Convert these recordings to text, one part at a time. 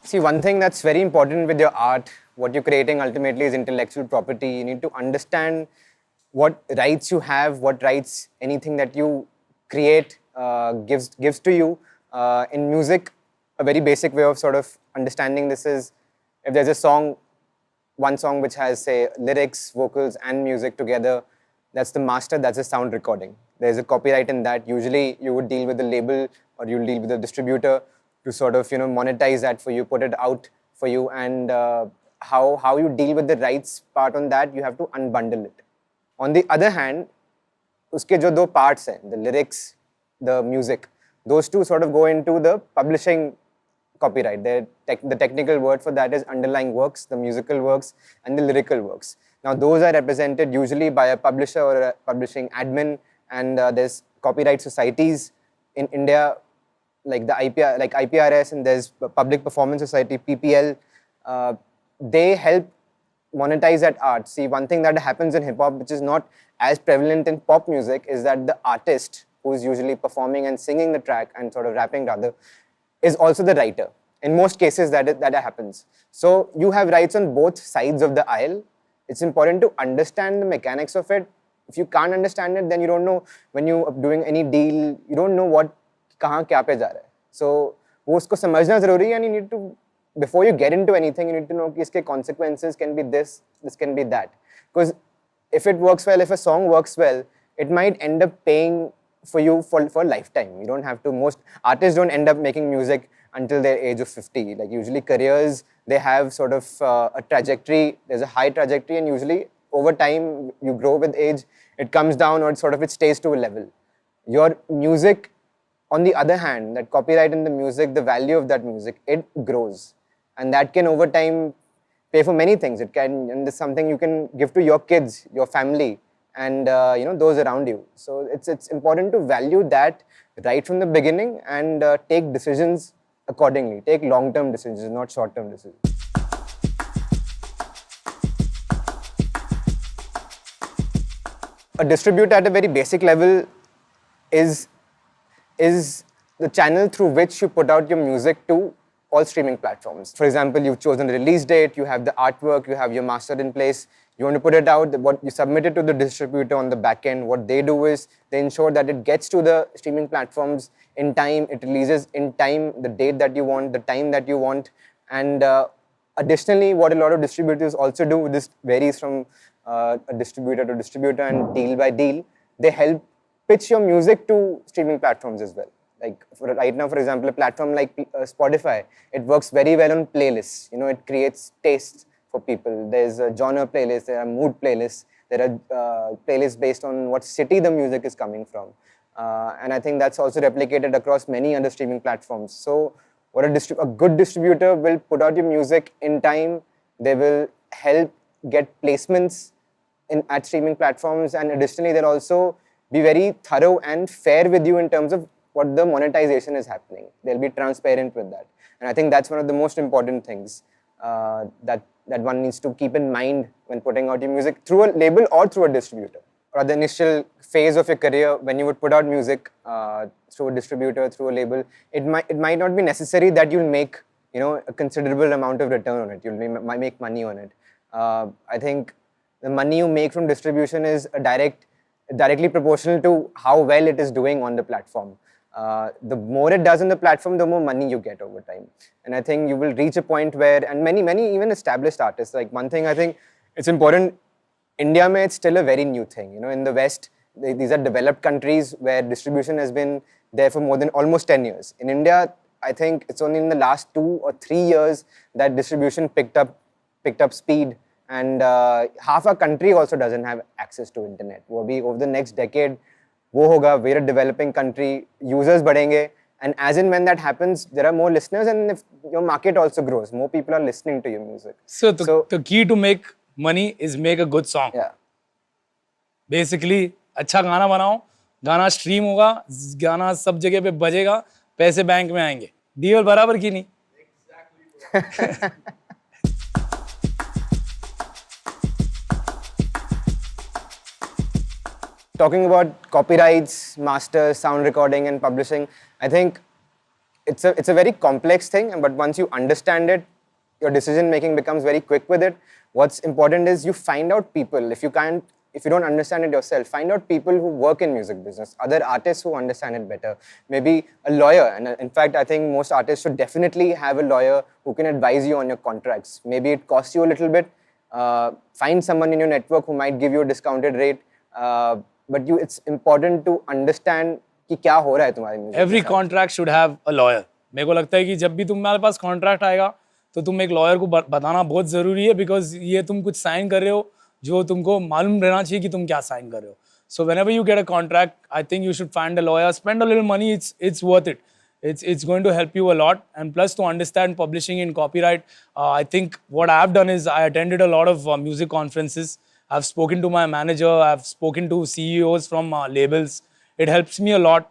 See, one thing that's very important with your art, what you're creating ultimately is intellectual property. You need to understand what rights you have, what rights anything that you create gives to you. In music, a very basic way of sort of understanding this is if there's a song, one song which has, say, lyrics, vocals, and music together, that's the master, that's a sound recording. There's a copyright in that. Usually you would deal with the label or you'll deal with the distributor to sort of, monetize that for you, put it out for you, and how you deal with the rights part on that, you have to unbundle it. On the other hand, uske jo do parts hain, the lyrics, the music, those two sort of go into the publishing copyright. The technical word for that is underlying works, the musical works, and the lyrical works. Now, those are represented usually by a publisher or a publishing admin, and there's copyright societies in India, like the IPRS, and there's Public Performance Society, PPL. They help monetize that art. See, one thing that happens in hip hop, which is not as prevalent in pop music, is that the artist who's usually performing and singing the track and sort of rapping rather, is also the writer. In most cases, that happens. So you have rights on both sides of the aisle. It's important to understand the mechanics of it. If you can't understand it, then you don't know when you're doing any deal, you don't know what kahan kya pe ja raha hai. So wo usko samajhna zaruri hai, and you need to, before you get into anything, you need to know ki iske consequences can be this can be that. Because if it works well, if a song works well, it might end up paying for you for a lifetime. You don't have to, most artists don't end up making music until their age of 50. Like usually careers, they have sort of a trajectory, there's a high trajectory, and usually over time, you grow with age, it comes down or it stays to a level. Your music, on the other hand, that copyright in the music, the value of that music, it grows. And that can over time pay for many things. It can, and it's something you can give to your kids, your family, and those around you. So it's important to value that right from the beginning and take decisions accordingly. Take long-term decisions, not short-term decisions. A distributor at a very basic level is the channel through which you put out your music to all streaming platforms. For example, you've chosen a release date, you have the artwork, you have your master in place, you want to put it out, what you submit it to the distributor on the back end. What they do is they ensure that it gets to the streaming platforms in time, it releases in time, the date that you want, the time that you want. And additionally, what a lot of distributors also do, this varies from a distributor to distributor and deal by deal, they help pitch your music to streaming platforms as well. Like right now, for example, a platform like Spotify, it works very well on playlists. It creates tastes for people. There's a genre playlist, there are mood playlists, there are playlists based on what city the music is coming from. And I think that's also replicated across many other streaming platforms. So what a good distributor will put out your music in time, they will help get placements at streaming platforms, and additionally, they'll also be very thorough and fair with you in terms of what the monetization is happening. They'll be transparent with that. And I think that's one of the most important things that one needs to keep in mind when putting out your music through a label or through a distributor. Or the initial phase of your career, when you would put out music through a distributor, through a label, it might not be necessary that you'll make a considerable amount of return on it. You'll make money on it. I think the money you make from distribution is directly proportional to how well it is doing on the platform. The more it does on the platform, the more money you get over time. And I think you will reach a point where, and many even established artists, like one thing I think it's important, India mein it's still a very new thing. In the West, these are developed countries where distribution has been there for more than almost 10 years. In India, I think it's only in the last 2 or 3 years that distribution picked up speed. And half our country also doesn't have access to internet. Over the next decade, we're a developing country, users badhenge, and as and when that happens, there are more listeners, and if your market also grows, more people are listening to your music. So the key to make money is make a good song. Yeah. Basically, अच्छा गाना बनाओ, गाना stream होगा, गाना सब जगह पे बजेगा, पैसे बैंक में आएंगे. डील बराबर की नहीं? Exactly. Talking about copyrights, masters, sound recording and publishing, I think it's a very complex thing, but once you understand it, your decision making becomes very quick with it. What's important is you find out people. If you don't understand it yourself, find out people who work in music business, other artists who understand it better. Maybe a lawyer, and in fact, I think most artists should definitely have a lawyer who can advise you on your contracts. Maybe it costs you a little bit. Find someone in your network who might give you a discounted rate. But it's important to understand कि क्या हो रहा है तुम्हारे music. Every contract should have a lawyer. मेरे को लगता है कि जब भी तुम्हारे पास कॉन्ट्रैक्ट आएगा तो तुम एक लॉयर को बताना बहुत ज़रूरी है, बिकॉज ये तुम कुछ साइन कर रहे हो जो तुमको मालूम रहना चाहिए कि तुम क्या साइन कर रहे हो। So whenever you get a contract, I think you should find a lawyer, spend a little money, it's worth it. It's going to help you a lot. And plus, to understand publishing in copyright, I think what I have done is I attended a lot of music conferences. I've spoken to my manager, I've spoken to CEOs from labels. It helps me a lot.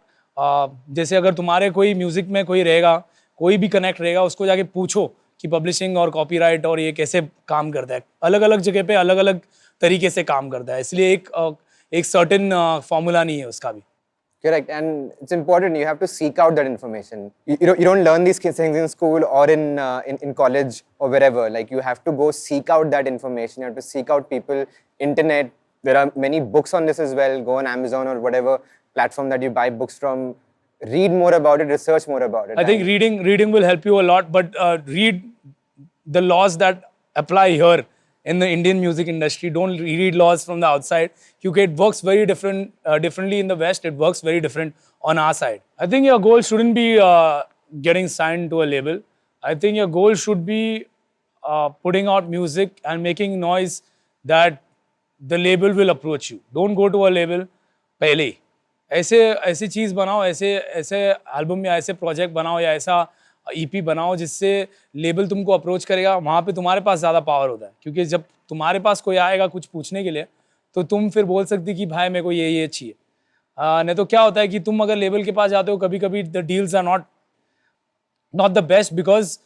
जैसे अगर तुम्हारे कोई music में कोई रहेगा, कोई भी connect रहेगा, उसको जाके पूछो कि पब्लिशिंग और कॉपीराइट और ये कैसे काम करता है। अलग अलग जगह पे अलग अलग तरीके से काम करता है, इसलिए एक सर्टेन फॉर्मूला नहीं है उसका भी। Correct, and it's important. You have to seek out that information. You don't learn these things in school or in college or wherever. Like, you have to go seek out that information. You have to seek out people. Internet. There are many books on this as well. Go on Amazon or whatever platform that you buy books from. Read more about it. Research more about it. I think reading will help you a lot. But read the laws that apply here in the Indian music industry. Don't read laws from the outside. Because it works very differently in the West. It works very different on our side. I think your goal shouldn't be getting signed to a label. I think your goal should be putting out music and making noise that the label will approach you. Don't go to a label पहले ही ऐसे चीज़ बनाओ, ऐसे album या ऐसे project बनाओ या ऐसा EP बनाओ जिससे लेबल तुमको अप्रोच करेगा। वहाँ पे तुम्हारे पास ज़्यादा पावर होता है, क्योंकि जब तुम्हारे पास कोई आएगा कुछ पूछने के लिए तो तुम फिर बोल सकती कि भाई मेरे को ये चाहिए। नहीं तो क्या होता है कि तुम अगर लेबल के पास जाते हो, कभी कभी the deals are not the best, because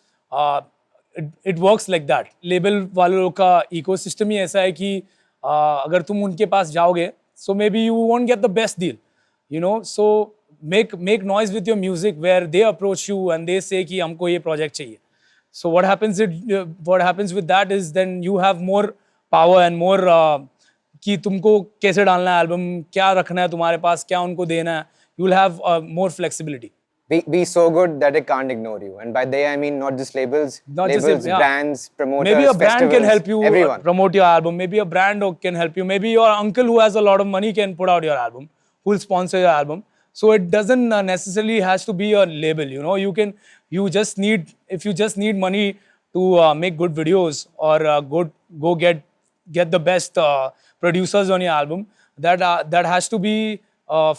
it works like that. Label वालों का इकोसिस्टम ही ऐसा है कि अगर तुम उनके पास जाओगे so maybe you won't get the best deal, so make noise with your music where they approach you and they say कि हमको ये project चाहिए. So what happens with that is then you have more power and more कि तुमको कैसे डालना है album, क्या रखना है तुम्हारे पास, क्या उनको देना है. You will have more flexibility. Be so good that they can't ignore you, and by they I mean not just labels, brands, promoters, maybe a brand can help you promote your album. Maybe a brand can help you. Maybe your uncle who has a lot of money can put out your album, who will sponsor your album. So it doesn't necessarily has to be a label. You just need money to make good videos or go get the best producers on your album. That has to be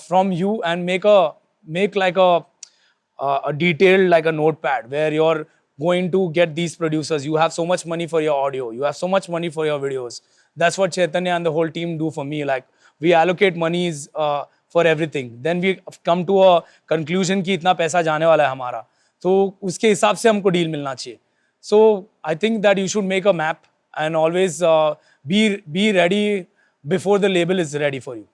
from you, and make like a detailed, like a notepad where you're going to get these producers. You have so much money for your audio. You have so much money for your videos. That's what Chaitanya and the whole team do for me. Like, we allocate monies for everything. Then we come to a conclusion कि इतना पैसा जाने वाला है हमारा, तो उसके हिसाब से हमको deal मिलना चाहिए. So I think that you should make a map and always be ready before the label is ready for you.